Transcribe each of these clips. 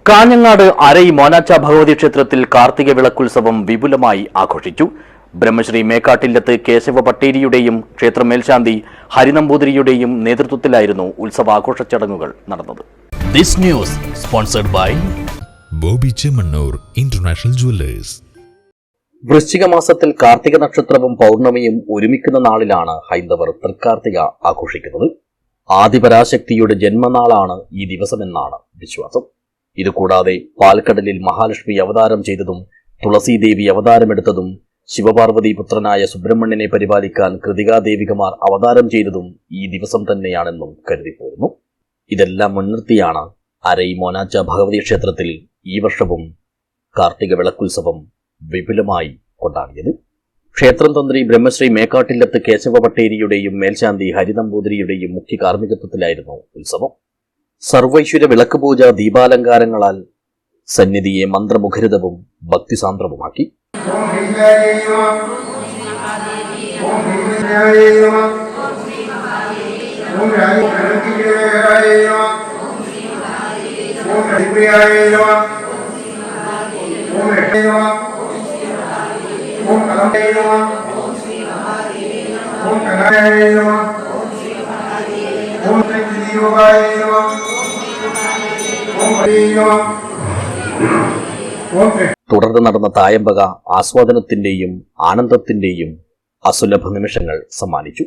കാഞ്ഞങ്ങാട് അരൈ മോനാച്ച ഭഗവതി ക്ഷേത്രത്തിൽ കാർത്തിക വിളക്കുത്സവം വിപുലമായി ആഘോഷിച്ചു. ബ്രഹ്മശ്രീ മേക്കാട്ടില്ലത്ത് കേശവ പട്ടേരിയുടെയും ക്ഷേത്ര മേൽശാന്തി ഹരിനമ്പൂതിരിയുടെയും നേതൃത്വത്തിലായിരുന്നു ഉത്സവാഘോഷ ചടങ്ങുകൾ നടന്നത്. This news sponsored by Boby Chemmanur international jewellers. വൃശ്ചിക മാസത്തിൽ കാർത്തിക നക്ഷത്രവും പൗർണമിയും ഒരുമിക്കുന്ന നാളിലാണ് ഹൈന്ദവർ തൃക്കാർത്തിക ആഘോഷിക്കുന്നത്. ആദിപരാശക്തിയുടെ ജന്മനാളാണ് ഈ ദിവസമെന്നാണ് വിശ്വാസം. ഇതുകൂടാതെ പാൽക്കടലിൽ മഹാലക്ഷ്മി അവതാരം ചെയ്തതും തുളസീദേവി അവതാരമെടുത്തതും ശിവപാർവതി പുത്രനായ സുബ്രഹ്മണ്യനെ പരിപാലിക്കാൻ കൃതികാദേവികമാർ അവതാരം ചെയ്തതും ഈ ദിവസം തന്നെയാണെന്നും കരുതിപ്പോരുന്നു. ഇതെല്ലാം മുൻനിർത്തിയാണ് അരൈ മോനാച്ച ഭഗവതി ക്ഷേത്രത്തിൽ ഈ വർഷവും കാർത്തിക വിളക്കുത്സവം വിപുലമായി കൊണ്ടാടിയത്. ക്ഷേത്രം തന്ത്രി ബ്രഹ്മശ്രീ മേക്കാട്ടില്ലത്ത് കേശവ പട്ടേരിയുടെയും മേൽശാന്തി ഹരിനമ്പൂതിരിയുടെയും മുഖ്യ കാർമ്മികത്വത്തിലായിരുന്നു ഉത്സവം. സർവൈശ്വര്യ വിളക്കുപൂജ ദീപാലങ്കാരങ്ങളാൽ സന്നിധിയെ മന്ത്രമുഖരിതവും ഭക്തിസാന്ദ്രവുമാക്കി. തുടർന്ന് നടന്ന തായമ്പക ആസ്വാദനത്തിന്റെയും ആനന്ദത്തിന്റെയും അസുലഭ നിമിഷങ്ങൾ സമ്മാനിച്ചു.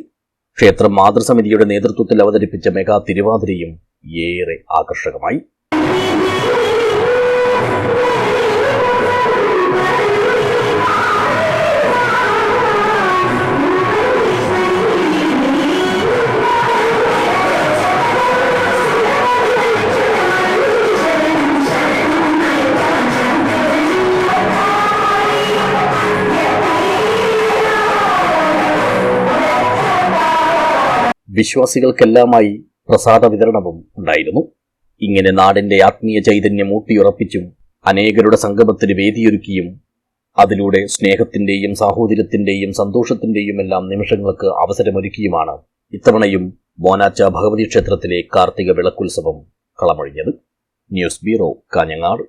ക്ഷേത്ര മാതൃസമിതിയുടെ നേതൃത്വത്തിൽ അവതരിപ്പിച്ച മെഗാ തിരുവാതിരയും ഏറെ ആകർഷകമായി. വിശ്വാസികൾക്കെല്ലാമായി പ്രസാദ വിതരണവും ഉണ്ടായിരുന്നു. ഇങ്ങനെ നാടിന്റെ ആത്മീയ ചൈതന്യം ഊട്ടിയുറപ്പിച്ചും അനേകരുടെ സംഗമത്തിന് വേദിയൊരുക്കിയും അതിലൂടെ സ്നേഹത്തിന്റെയും സാഹോദര്യത്തിന്റെയും സന്തോഷത്തിന്റെയും എല്ലാം നിമിഷങ്ങൾക്ക് അവസരമൊരുക്കിയുമാണ് ഇത്തവണയും മോനാച്ച ഭഗവതി ക്ഷേത്രത്തിലെ കാർത്തിക വിളക്കുത്സവം കളമൊഴിഞ്ഞത്. News bureau, Kanhangad.